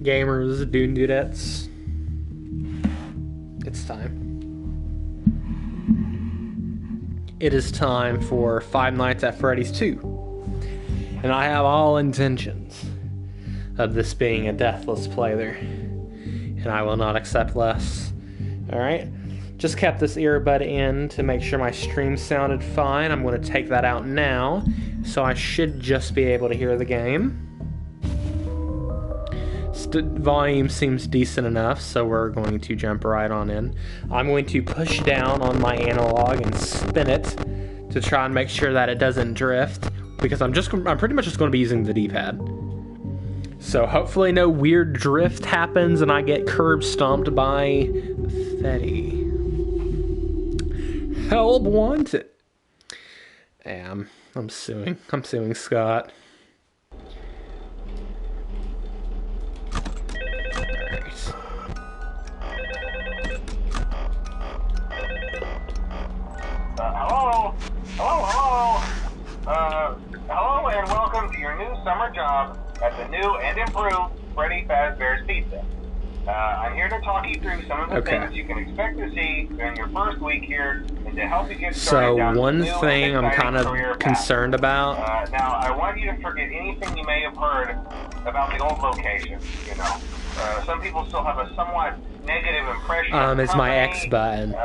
Gamers, dudettes, it's time. It is time for Five Nights at Freddy's 2. And I have all intentions of this being a deathless playthrough. And I will not accept less. Alright? Just kept this earbud in to make sure my stream sounded fine. I'm going to take that out now. So I should just be able to hear the game. Volume seems decent enough, so we're going to jump right on in. I'm going to push down on my analog and spin it to try and make sure that it doesn't drift, because I'm pretty much just going to be using the D-pad. So hopefully no weird drift happens and I get curb stomped by Fetty. Help wanted. Yeah, I'm suing. I'm suing Scott. Hello and welcome to your new summer job at the new and improved Freddy Fazbear's Pizza. I'm here to talk you through some of the things you can expect to see during your first week here and to help you get started down one the new thing and I'm kind of concerned about. Now, I want you to forget anything you may have heard about the old location, you know. Some people still have a somewhat negative impression of the It's my company. X button.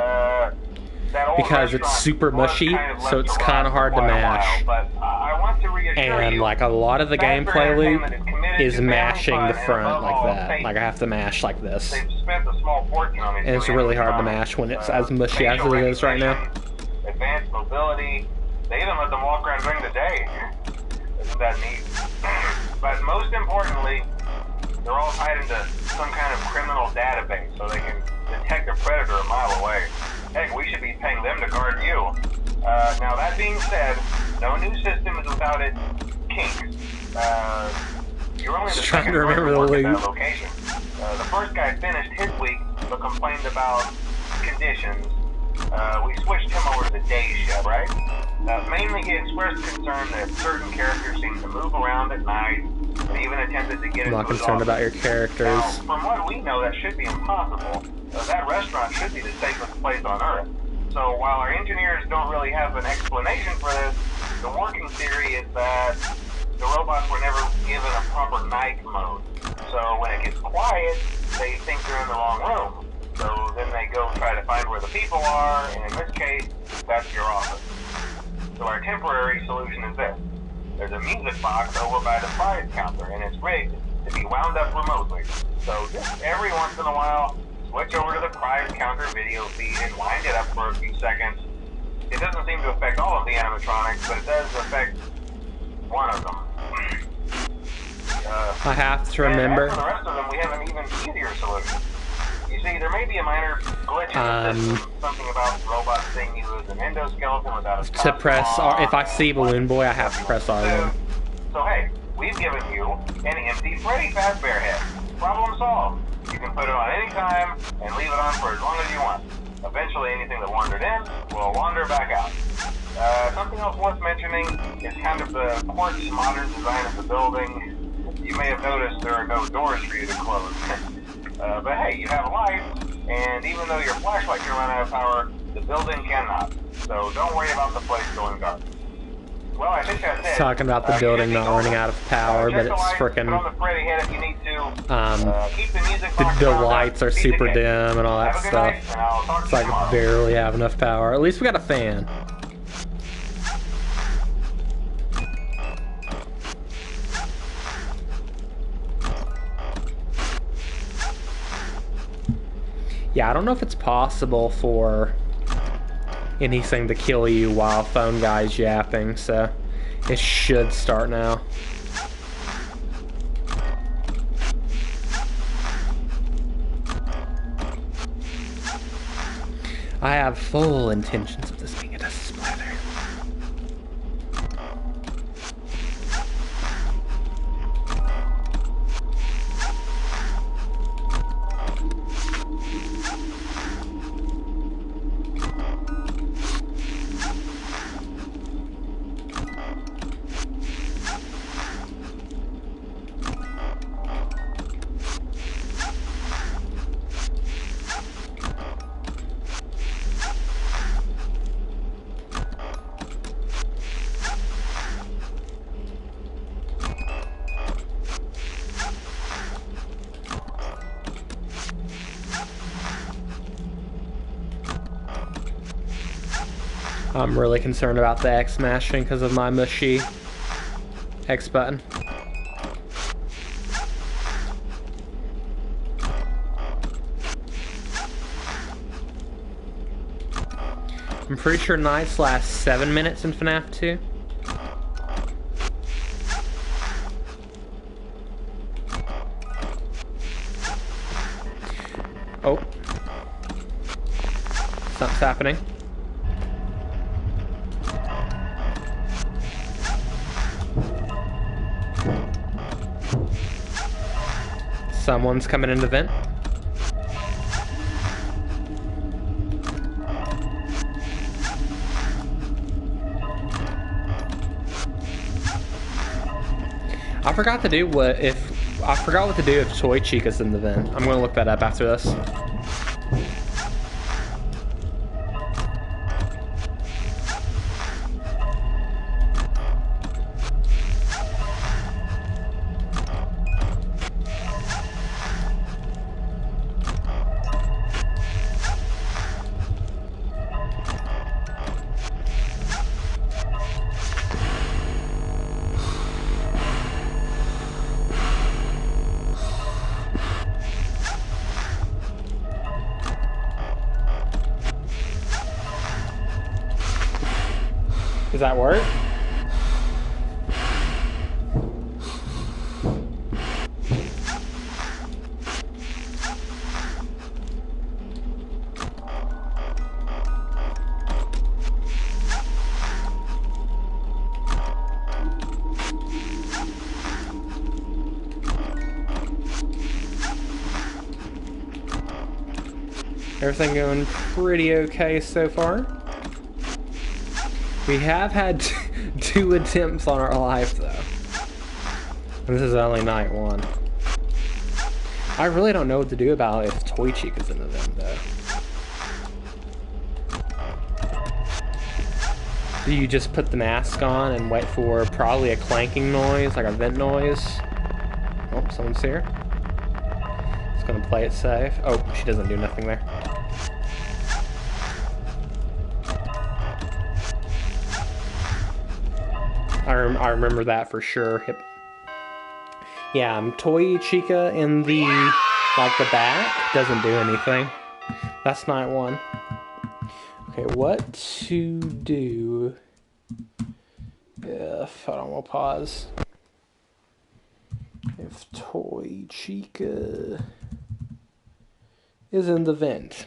Because it's super mushy, so it's kind of hard to mash. And like a lot of the gameplay loop is mashing the front like that. Like I have to mash like this. And it's really hard to mash when it's as mushy as it is right now. Advanced mobility. They even let them walk around during the day. Isn't that neat? But most importantly, they're all tied into some kind of criminal database so they can detect a predator a mile away. Heck, we should be paying them to guard you. Now that being said, no new system is without its kinks. You're only the second person to work at that location. The first guy finished his week but complained about conditions. We switched him over to the day shift, right? Mainly he expressed concern that certain characters seem to move around at night and even attempted to get into his office. I'm not concerned about your characters. Now, from what we know, that should be impossible. That restaurant should be the safest place on Earth. So while our engineers don't really have an explanation for this, the working theory is that the robots were never given a proper night mode. So when it gets quiet, they think they're in the wrong room. So then they go try to find where the people are, and in this case, that's your office. So our temporary solution is this. There's a music box over by the prize counter, and it's rigged to be wound up remotely. So just every once in a while, switch over to the prize counter video feed and wind it up for a few seconds. It doesn't seem to affect all of the animatronics, but it does affect one of them. I have to remember. And for the rest of them, we have an even easier solution. You see, there may be a minor glitch in the system, something about robots seeing you as an endoskeleton without a to press R. If I see Balloon Boy, I have to press R1. So hey, we've given you an empty Freddy Fazbear head. Problem solved. You can put it on any time and leave it on for as long as you want. Eventually, anything that wandered in will wander back out. Something else worth mentioning is kind of the quartz modern design of the building. you may have noticed there are no doors for you to close. But hey, you have a light, and even though your flashlight can run out of power, the building cannot. So don't worry about the place going dark. Well, I think that's it. Talking about the building not running out of power, but it's freaking. The lights are super dim and all that stuff. It's like barely have enough power. At least we got a fan. Yeah, I don't know if it's possible for anything to kill you while phone guy's yapping, so it should start now. I have full intentions of this being a death splatter. I'm really concerned about the X mashing because of my mushy X button. I'm pretty sure nights last 7 minutes in Fnaf 2. Oh. Something's happening. Someone's coming in the vent. I forgot to do what to do if Toy Chica's in the vent. I'm gonna look that up after this. Does that work? Everything going pretty okay so far. We have had 2 attempts on our life, though. And this is only night 1. I really don't know what to do about if Toy Chica's in the vent, though. Do you just put the mask on and wait for probably a clanking noise, like a vent noise? Oh, someone's here. It's gonna play it safe. Oh, she doesn't do nothing there. I remember that for sure. Yep. Yeah, Toy Chica in the, like, the back doesn't do anything. That's night 1. Okay, what to do if, hold on, we'll pause. If Toy Chica is in the vent.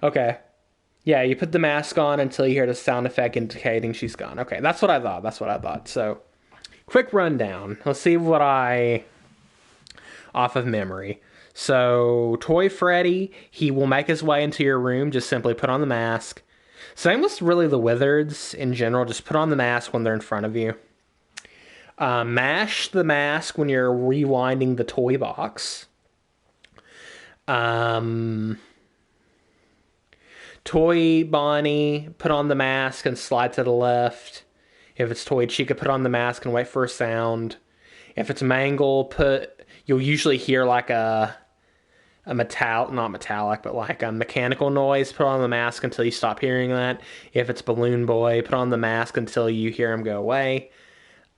Okay. Yeah, you put the mask on until you hear the sound effect indicating she's gone. Okay, that's what I thought. So, quick rundown. Let's see what off of memory. So, Toy Freddy, he will make his way into your room. Just simply put on the mask. Same with really the wizards in general. Just put on the mask when they're in front of you. Mash the mask when you're rewinding the toy box. Toy Bonnie, put on the mask and slide to the left. If it's Toy Chica, put on the mask and wait for a sound. If it's Mangle, you'll usually hear like a not metallic, but like a mechanical noise. Put on the mask until you stop hearing that. If it's Balloon Boy, put on the mask until you hear him go away.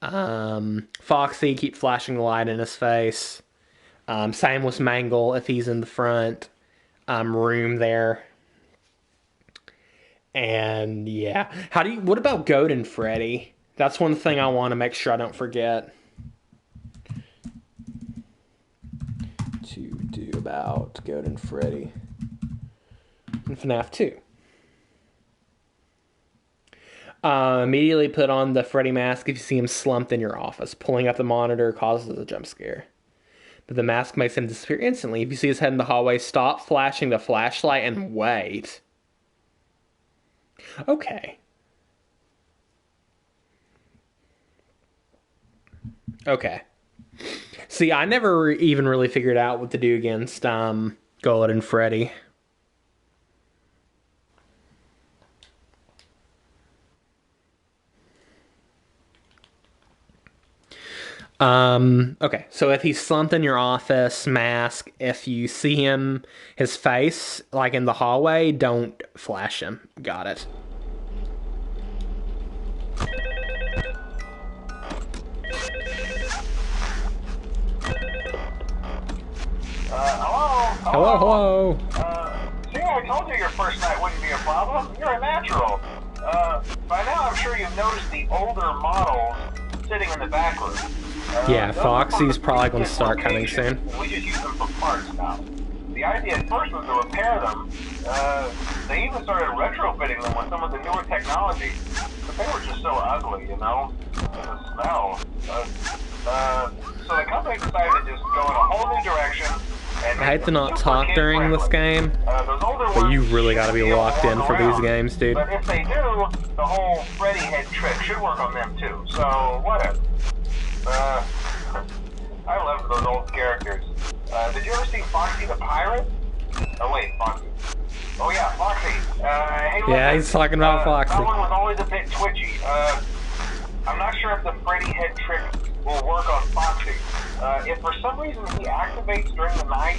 Foxy, keep flashing the light in his face. Same with Mangle if he's in the front room there. And yeah, what about Goat and Freddy? That's one thing I want to make sure I don't forget to do about Goat and Freddy in Fnaf 2. Immediately put on the Freddy mask if you see him slumped in your office. Pulling up the monitor causes a jump scare. But the mask makes him disappear instantly. If you see his head in the hallway, stop flashing the flashlight and wait. Okay. See, I never even really figured out what to do against Goat and Freddy. Okay, so if he's slumped in your office, mask. If you see his face, like in the hallway, don't flash him. Got it. Hello. See, I told you your first night wouldn't be a problem. You're a natural. By now, I'm sure you've noticed the older models sitting in the back room. Yeah, Foxy's probably going to start coming soon. We just use them for parts now. The idea at first was to repair them. They even started retrofitting them with some of the newer technology, but they were just so ugly, you know? The smell. So the company decided to just go in a whole new direction. And I hate to not talk during this game, but you really got to be locked in for these games, dude. But if they do, the whole Freddy head trick should work on them too. So whatever. I love those old characters. Did you ever see Foxy the Pirate? Oh wait, Foxy. Oh yeah, Foxy. Hey, yeah, he's talking about Foxy. That one was always a bit twitchy. I'm not sure if the Freddy head trick will work on Foxy. If for some reason he activates during the night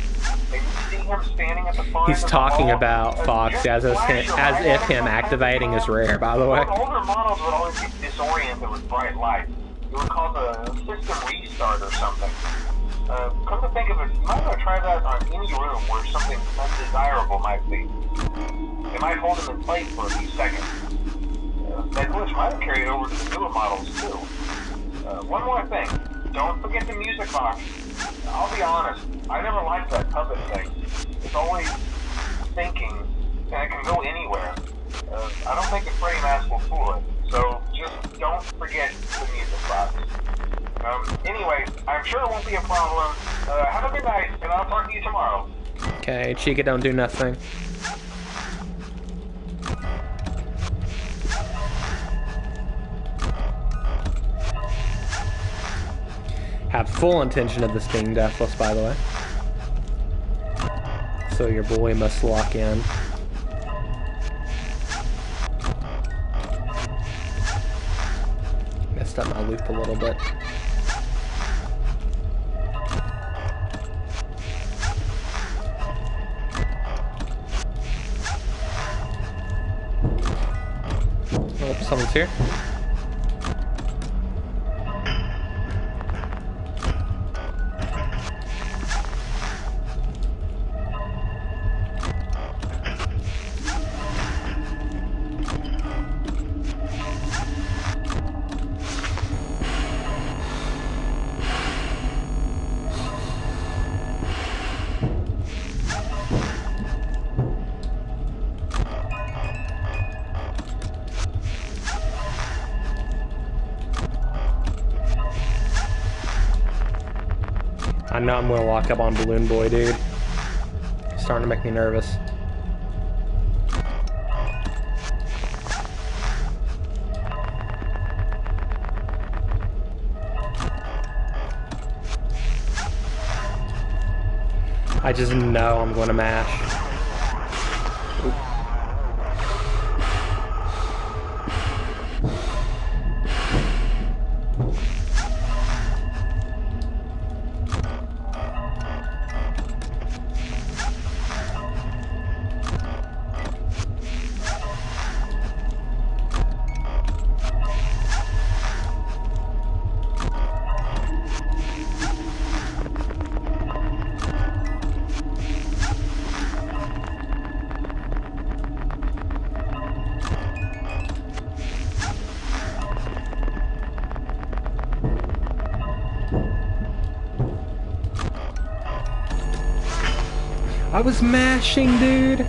and you see him standing at the far He's end of talking the hall, about Foxy as if him activating is rare, by the way. Older models would always get disoriented with bright light. It would cause a system restart or something. Come to think of it, you might want to try that on any room where something undesirable might be. It might hold them in place for a few seconds. That glitch might have carried over to the newer models too. One more thing. Don't forget the music box. I'll be honest, I never liked that puppet thing. It's always thinking, and it can go anywhere. I don't think the Freddy mask will fool it. So just don't forget the music box. Anyway, I'm sure it won't be a problem. Have a good night, and I'll talk to you tomorrow. Okay, Chica don't do nothing. Have full intention of this being deathless, by the way. So your boy must lock in. Messed up my loop a little bit. Oh, someone's here. I know I'm gonna lock up on Balloon Boy, dude. It's starting to make me nervous. I just know I'm going to mash. Oop. I was mashing, dude.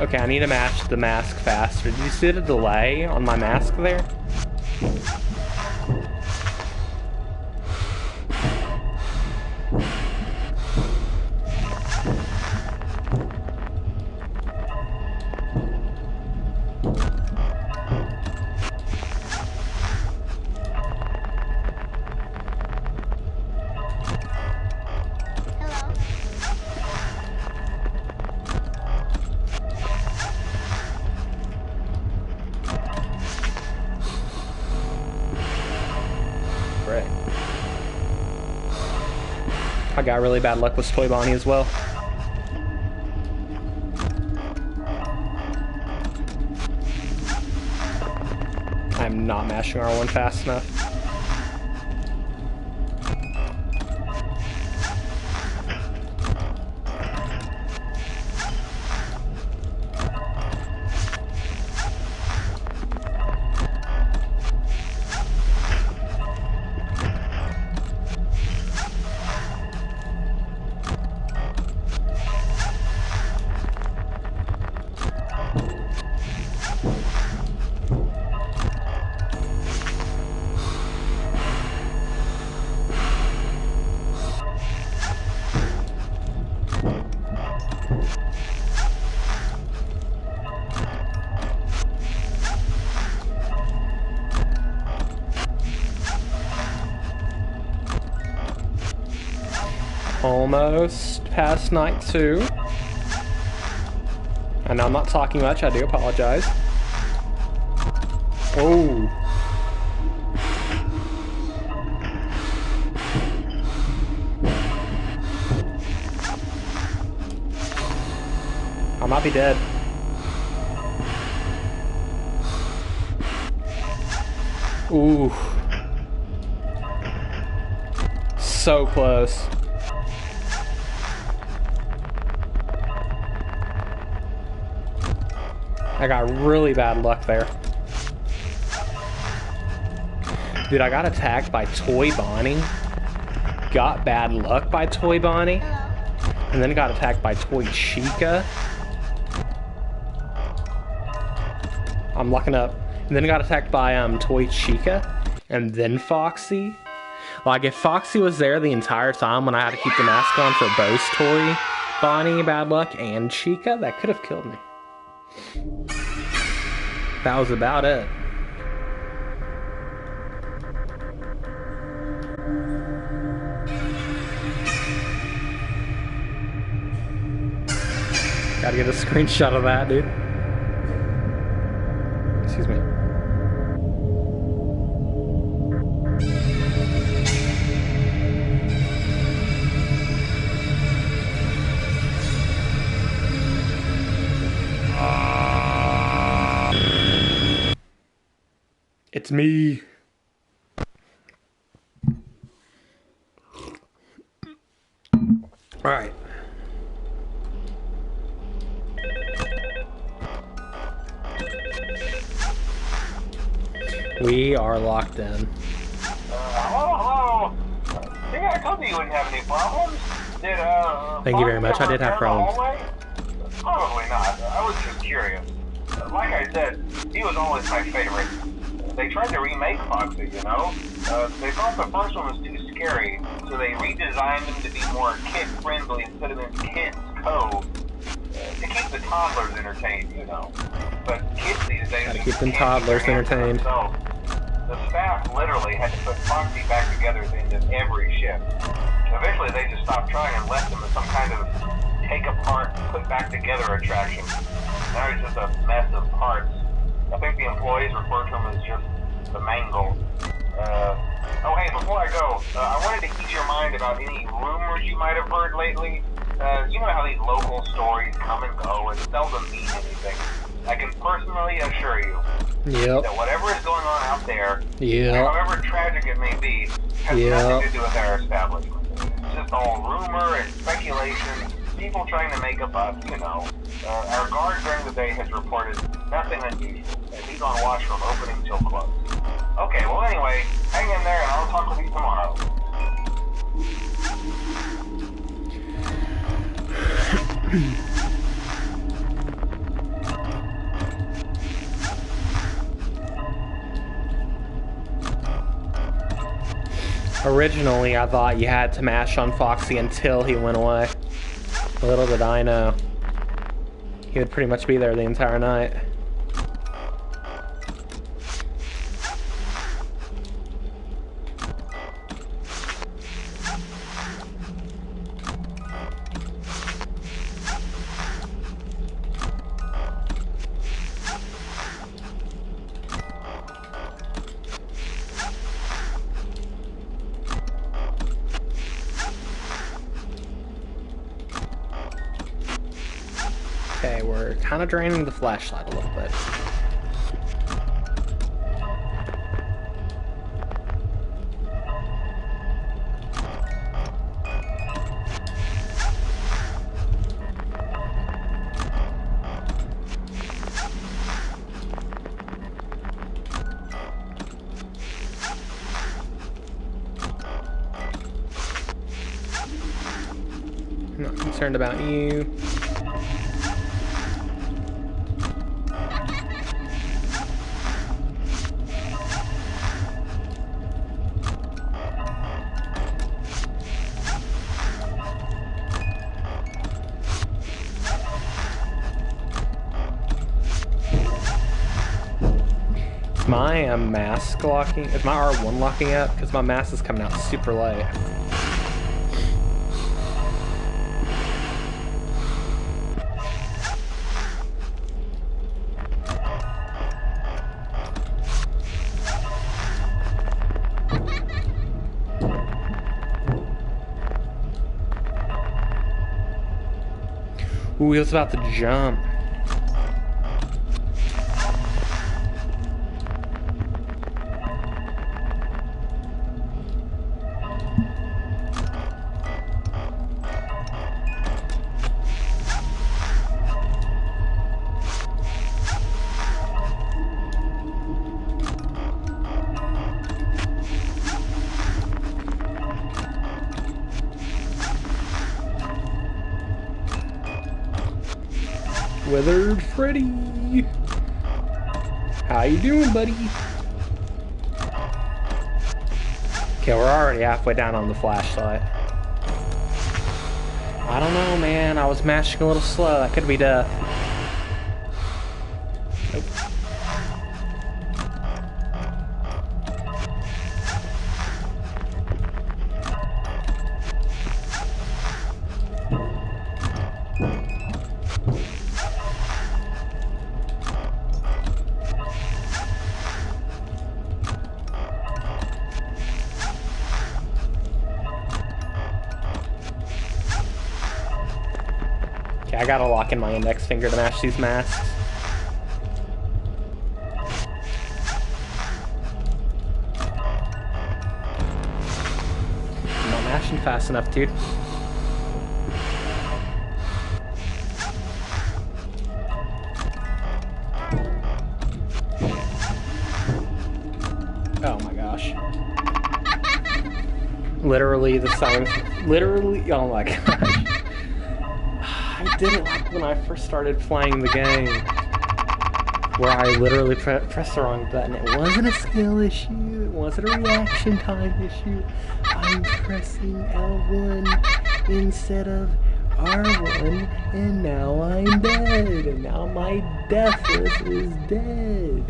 Okay, I need to mash the mask faster. Did you see the delay on my mask there? I got really bad luck with Toy Bonnie as well. I'm not mashing R1 fast enough. Almost past night 2. I know I'm not talking much, I do apologize. Oh. I might be dead. Ooh. So close. I got really bad luck there. Dude, I got attacked by Toy Bonnie. Got bad luck by Toy Bonnie. And then got attacked by Toy Chica. I'm lucking up. And then got attacked by Toy Chica. And then Foxy. Like, if Foxy was there the entire time when I had to keep the mask on for both Toy Bonnie, bad luck, and Chica, that could have killed me. That was about it. Gotta get a screenshot of that, dude. Excuse me. It's me. All right. We are locked in. Hello. Yeah, I told you wouldn't have any problems. Thank you very much. I did have problems. Probably not. I was just curious. Like I said, he was always my favorite. They tried to remake Foxy, you know? They thought the first one was too scary, so they redesigned him to be more kid-friendly and put him in Kids Cove. to keep the toddlers entertained, you know. But kids these days Gotta just keep them can't toddlers their hands to entertained. themselves. The staff literally had to put Foxy back together at the end of every shift. Eventually, they just stopped trying and left him as some kind of take apart, put back together attraction. Now he's just a mess of parts. I think the employees refer to him as just the mangle. Oh, hey, before I go, I wanted to ease your mind about any rumors you might have heard lately. You know how these local stories come and go and seldom mean anything. I can personally assure you that whatever is going on out there, however tragic it may be, has nothing to do with our establishment. It's just all rumor and speculation, people trying to make a buck, you know. Our guard during the day has reported nothing unusual, and he's on watch from opening till close. Okay, well anyway, hang in there and I'll talk with you tomorrow. Originally, I thought you had to mash on Foxy until he went away. Little did I know, he would pretty much be there the entire night. Okay, we're kind of draining the flashlight a little bit. I'm not concerned about you. Is my mask locking? Is my R1 locking up? Because my mask is coming out super late. Ooh, he was about to jump. Withered Freddy! How you doing, buddy? Okay, we're already halfway down on the flashlight. I don't know, man. I was mashing a little slow. That could be death. Nope. Okay, I gotta lock in my index finger to mash these masks. I'm not mashing fast enough, dude. Oh my gosh. Literally, the sound. Literally, oh my gosh. I did it like when I first started playing the game, where I literally pressed the wrong button. It wasn't a skill issue, it wasn't a reaction time issue. I'm pressing L1 instead of R1, and now I'm dead. And now my deathless is dead.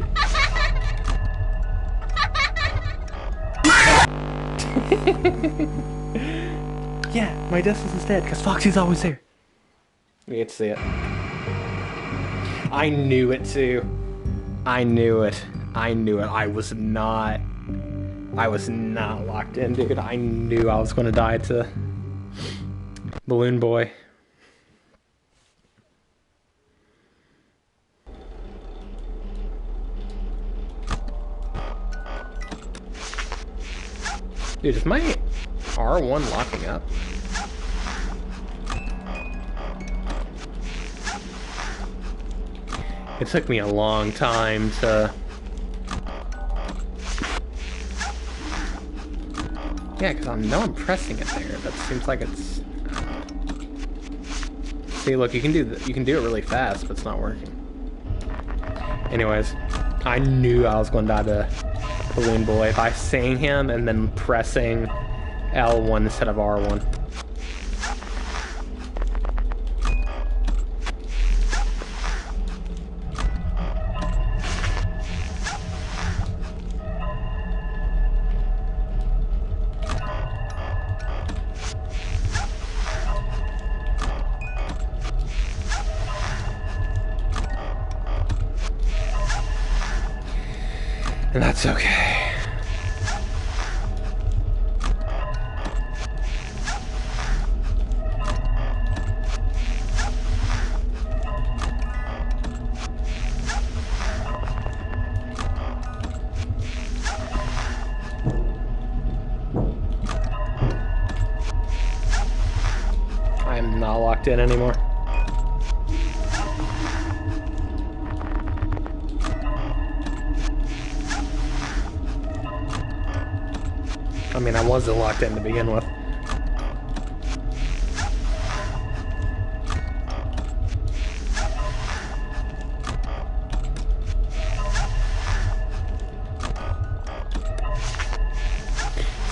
Yeah, my deathless is dead, because Foxy's always there. We get to see it. I knew it too. I knew it. I knew it. I was not locked in, dude. I knew I was going to die to Balloon Boy. Dude, is my R1 locking up? It took me a long time to... Yeah, because I know I'm pressing it there, but it seems like it's... See, look, you can do it really fast, but it's not working. Anyways, I knew I was going to die to Balloon Boy by saying him and then pressing L1 instead of R1. And that's okay. I am not locked in anymore. I mean, I wasn't locked in to begin with.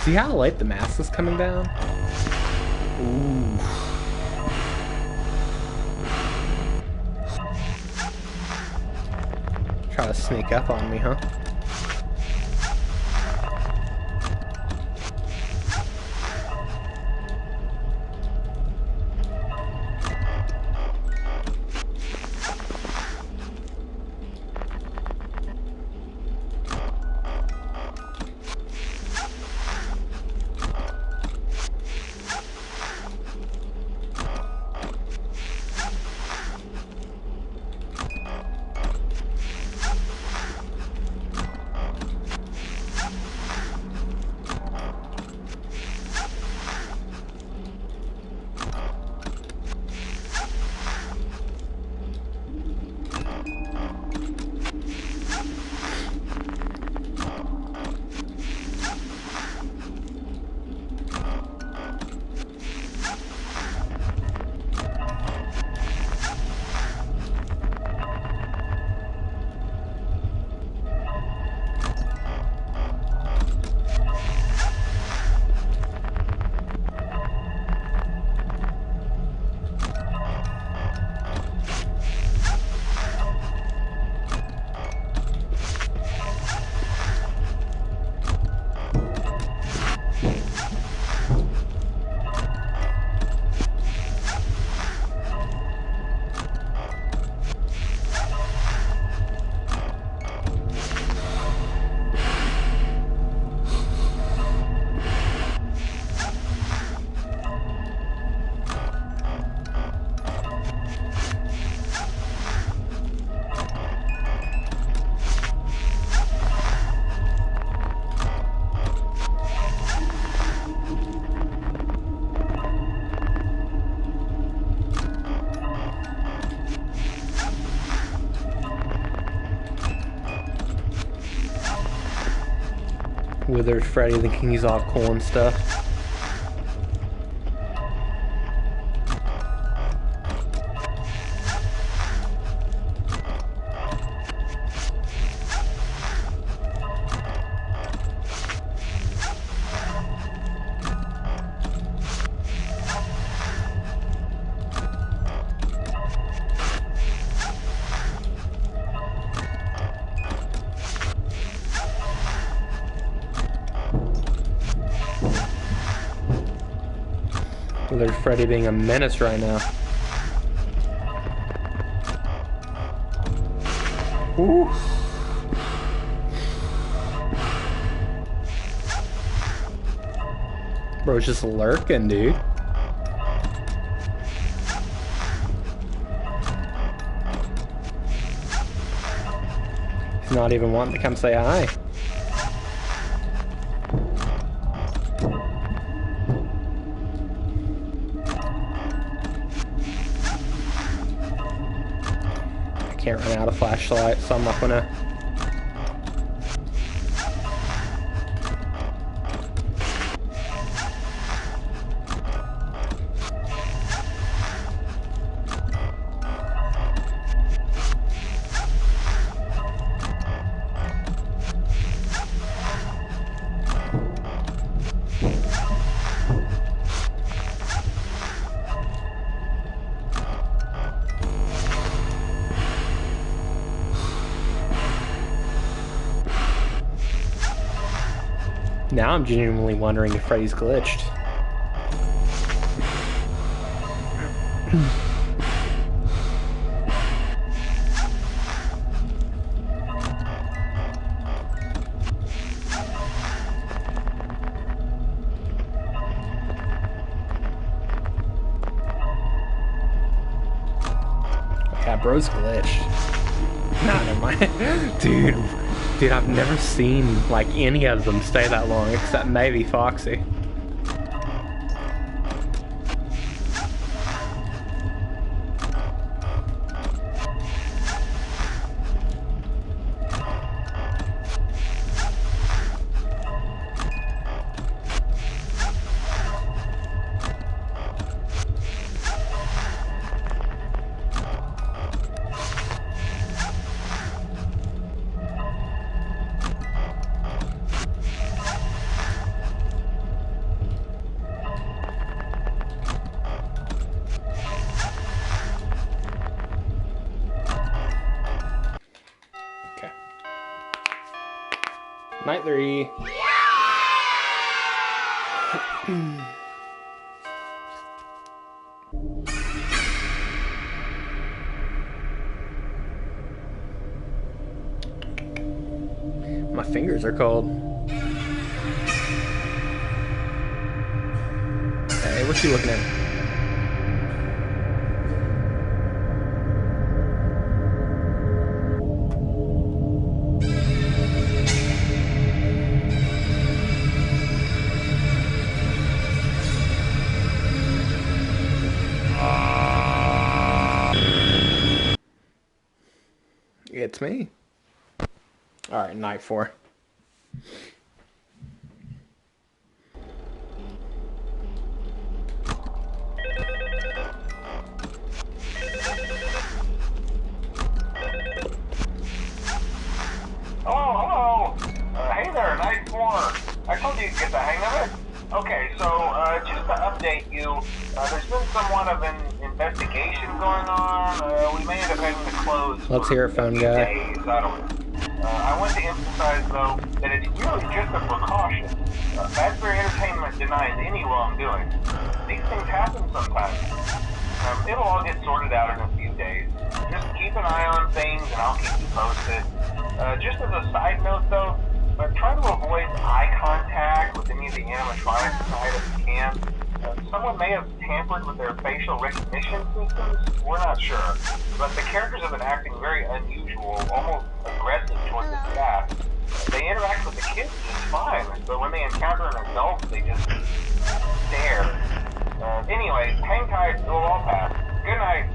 See how light the mask is coming down? Ooh. Try to sneak up on me, huh? Withered Freddy thinking he's all cool and stuff. Well, there's Freddy being a menace right now. Ooh. Bro's just lurking, dude. He's not even wanting to come say hi. Can't run out of flashlight, so I'm not gonna. Now I'm genuinely wondering if Freddy's glitched. Yeah, bro's glitched. Nah, never mind. Dude, I've never seen, like, any of them stay that long, except maybe Foxy. Night 3. My fingers are cold. Hey, what you looking at? It's me. Alright, night 4. Oh, hello. Hey there, night 4. I told you to get the hang of it. Okay, so just to update you, there's been somewhat of an investigation going on. We may end up having to close. Let's hear it, phone guy. Days. I want to emphasize, though, that it's really just a precaution. Fazbear Entertainment denies any wrongdoing. These things happen sometimes. It'll all get sorted out in a few days. Just keep an eye on things, and I'll keep you posted. Just as a side note, though, try to avoid eye contact with any of the animatronics tonight if you can. Someone may have tampered with their facial recognition systems. We're not sure. But the characters have been acting very unusual, almost aggressive towards the staff. They interact with the kids just fine, but when they encounter an adult, they just stare. Anyway, hang tight, it'll all pass. Good night.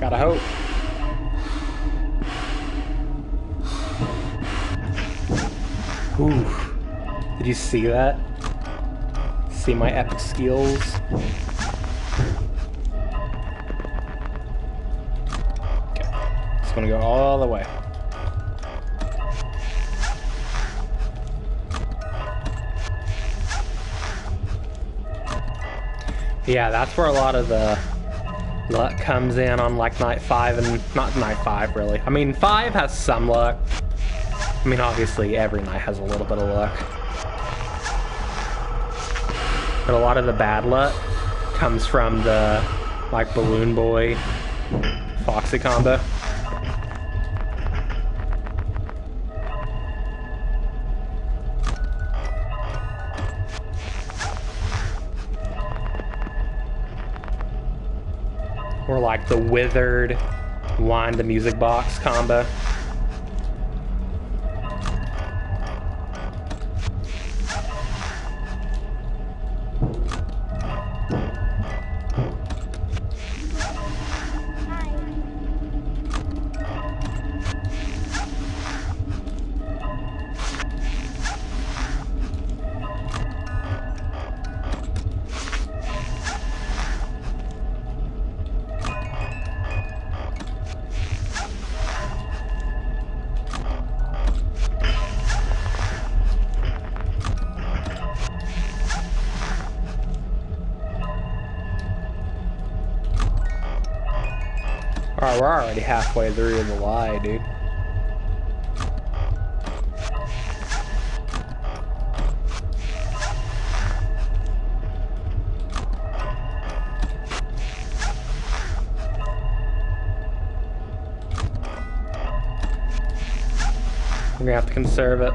Gotta hope. Ooh. Did you see that? See my epic skills? Okay. Let's just want to go all the way. Yeah, that's where a lot of the luck comes in on like night 5 and not night 5 really. I mean 5 has some luck. I mean obviously every night has a little bit of luck. But a lot of the bad luck comes from the like Balloon Boy Foxy combo. Or like the Withered Wind the Music Box combo. Alright, we're already halfway through the lie, dude. We're gonna have to conserve it.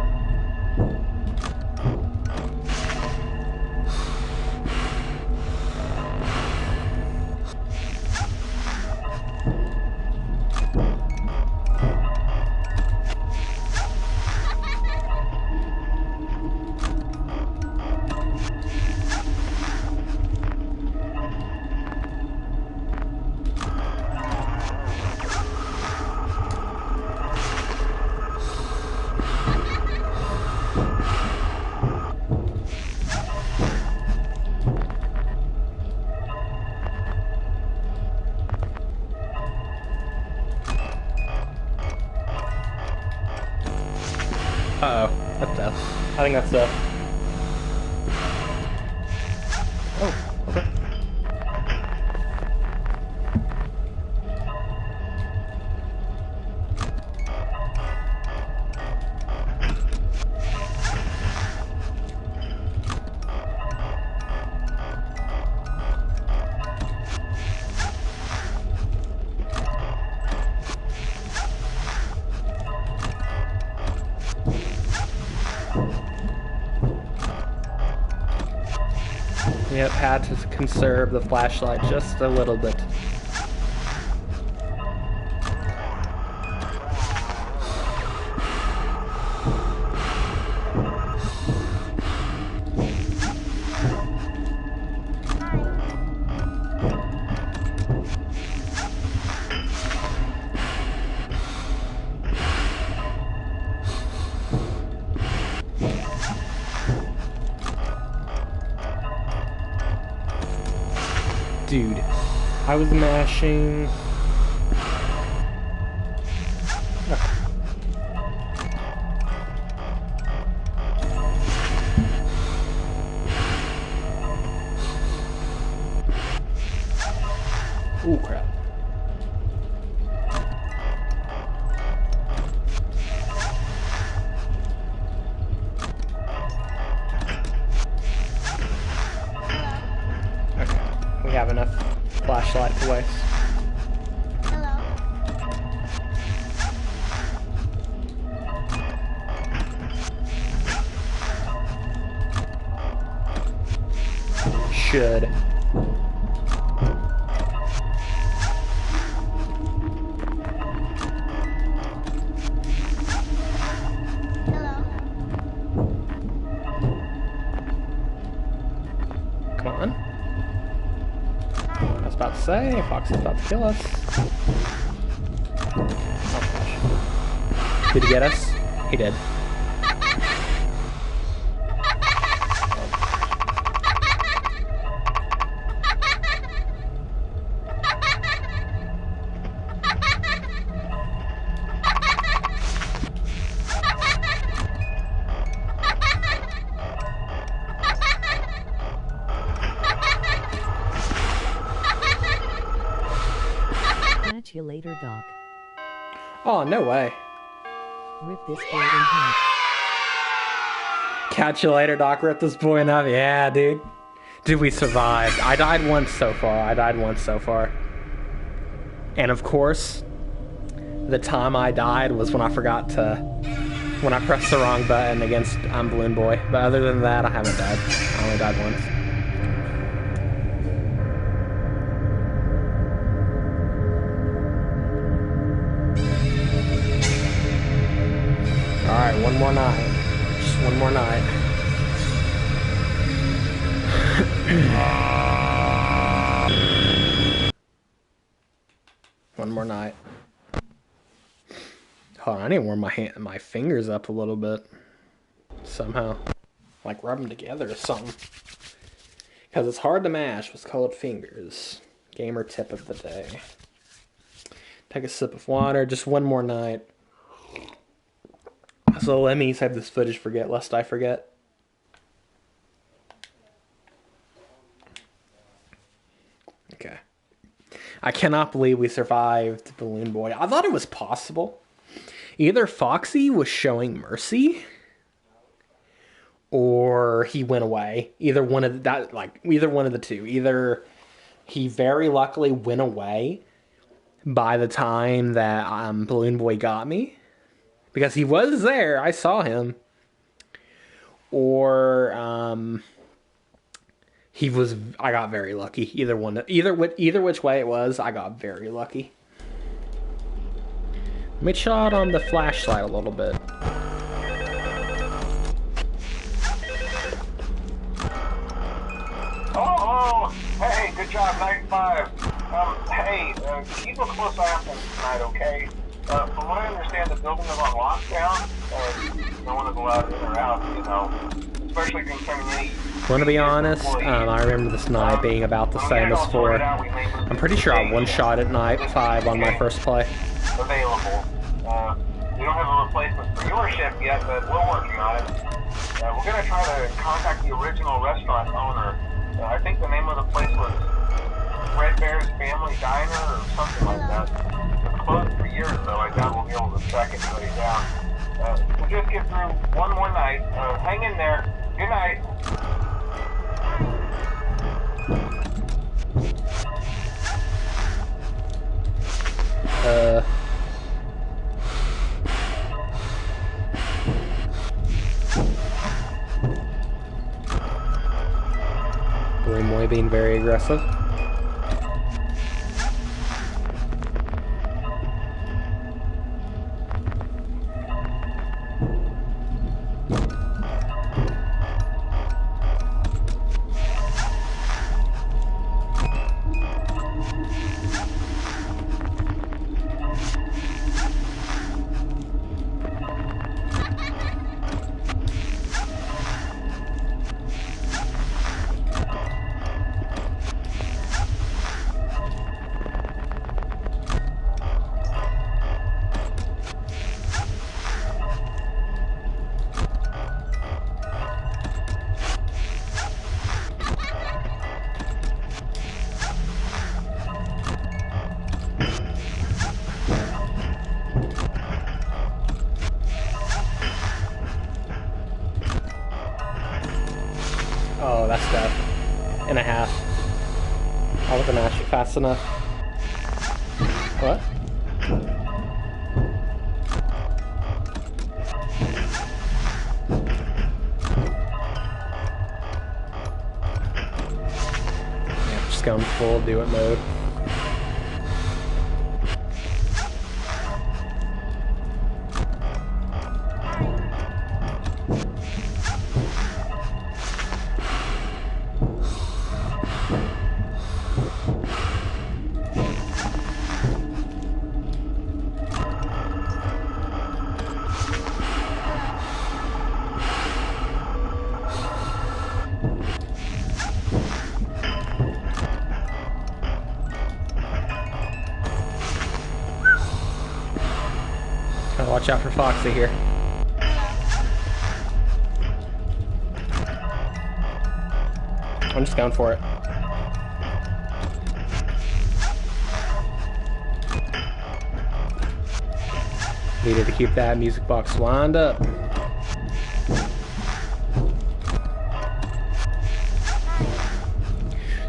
Uh-oh, that's death. I think that's death. Oh, okay. Yep, had to conserve the flashlight just a little bit. Dude, I was mashing. Ooh, crap. We have enough flashlight to waste. Hello. Should. Hello. Come on. I was about to say, Fox is about to kill us. Oh gosh. Did he get us? He did. Doc. Oh, no way. Rip this boy in half. Catch you later, Doc. Rip this boy in half. Yeah, dude. Dude, we survived. I died once so far. And of course, the time I died was when I when I pressed the wrong button against Balloon Boy. But other than that, I haven't died. I only died once. Alright, one more night. Just one more night. One more night. Hold on, I need to warm my fingers up a little bit. Somehow. Like rub them together or something. Because it's hard to mash with cold fingers. Gamer tip of the day. Take a sip of water, just one more night. So let me save this footage lest I forget. Okay. I cannot believe we survived Balloon Boy. I thought it was possible. Either Foxy was showing mercy, or he went away. Either one of the two. Either he very luckily went away by the time that Balloon Boy got me, because he was there. I saw him. Or I got very lucky. Either which way it was, I got very lucky. Let me shot on the flashlight a little bit. Oh, hey, good job, night 5. Hey, keep a close eye on things tonight, okay? From what I understand, the building is on lockdown. No one is allowed in or out, especially concerning any... Want to be honest, I remember this night being about the same as 4. I'm pretty sure I one-shot at night 5 on my first play. Available. We don't have a replacement for your shift yet, but we're working on it. We're going to try to contact the original restaurant owner. I think the name of the place was Red Bear's Family Diner or something like that. It's closed for years, though. I doubt we'll be able to track anybody down. We'll just get through one more night. Hang in there. Good night. Balloon Boy being very aggressive. Oh, that's death. And a half. I wasn't actually fast enough. What? Yeah, just going full do it mode. Gotta watch out for Foxy here. I'm just going for it. Needed to keep that music box lined up.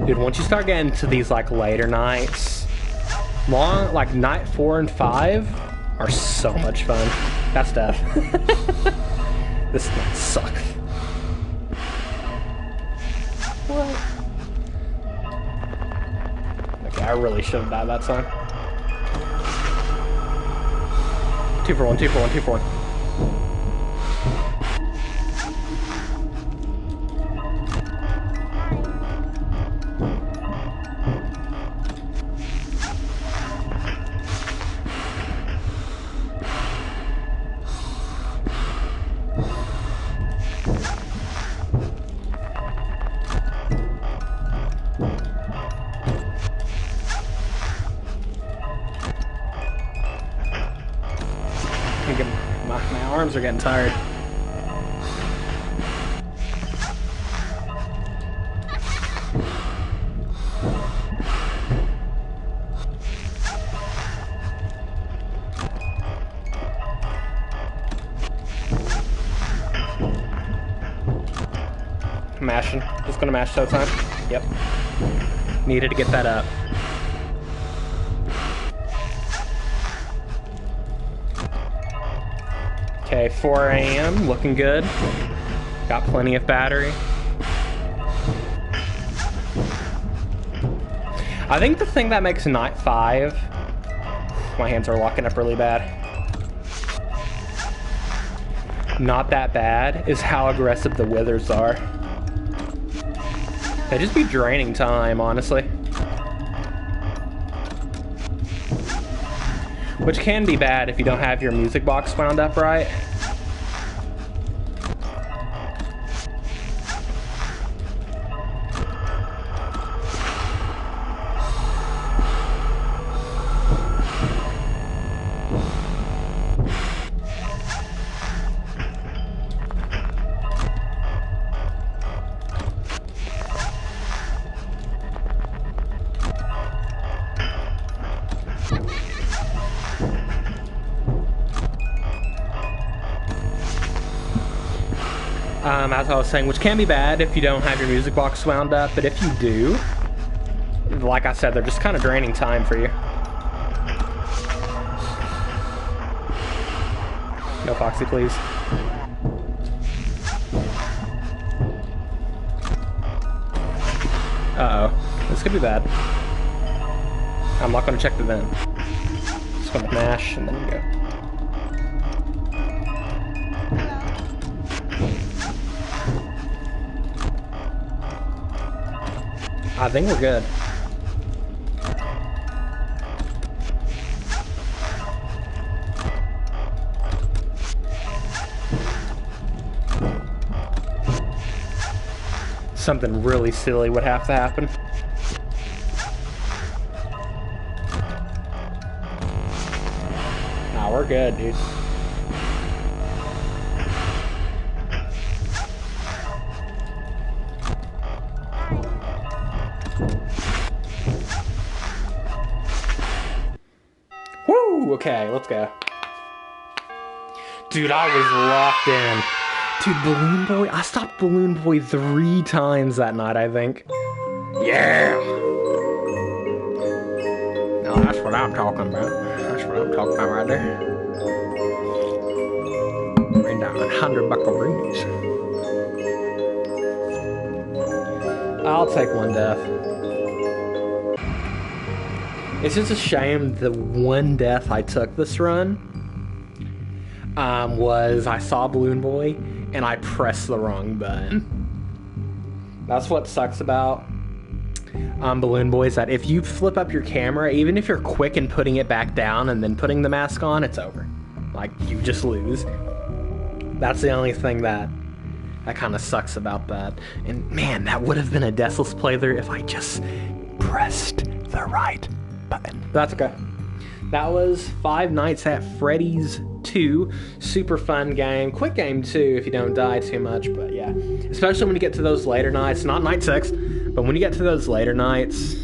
Dude, once you start getting to these like later nights, like night 4 and 5 are so much fun. That's death. This night sucks. What? Okay, I really should have died that time. 2 for 1, 2 for 1, 2 for 1. My arms are getting tired. Mashing. Just gonna mash showtime. Yep. Needed to get that up. Okay, 4 a.m. Looking good. Got plenty of battery. I think the thing that makes night 5, my hands are locking up really bad, not that bad, is how aggressive the withers are. They just be draining time, honestly. Which can be bad if you don't have your music box wound up right. As I was saying, which can be bad if you don't have your music box wound up, but if you do, like I said, they're just kind of draining time for you. No Foxy, please. Uh-oh. This could be bad. I'm not going to check the vent. Just going to mash and then go. I think we're good. Something really silly would have to happen. Nah, we're good, dude. Okay, let's go. Dude, I was locked in. Dude, Balloon Boy, I stopped Balloon Boy 3 times that night, I think. Yeah! No, that's what I'm talking about. That's what I'm talking about right there. Bring down 100 buckaroonies. I'll take 1 death. It's just a shame the 1 death I took this run was I saw Balloon Boy and I pressed the wrong button. That's what sucks about Balloon Boy, is that if you flip up your camera, even if you're quick in putting it back down and then putting the mask on, it's over. Like, you just lose. That's the only thing that kind of sucks about that. And man, that would have been a deathless playthrough if I just pressed the right button. That's okay. That was Five Nights at Freddy's 2. Super fun game. Quick game too if you don't die too much, but yeah. Especially when you get to those later nights. Not night 6, but when you get to those later nights,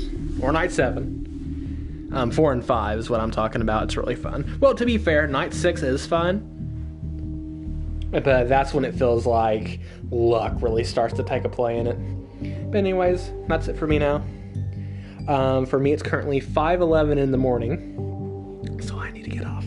or night 7, 4 and 5 is what I'm talking about. It's really fun. Well, to be fair, night 6 is fun, but that's when it feels like luck really starts to take a play in it. But anyways, that's it for me now. For me, it's currently 5:11 in the morning, so I need to get off.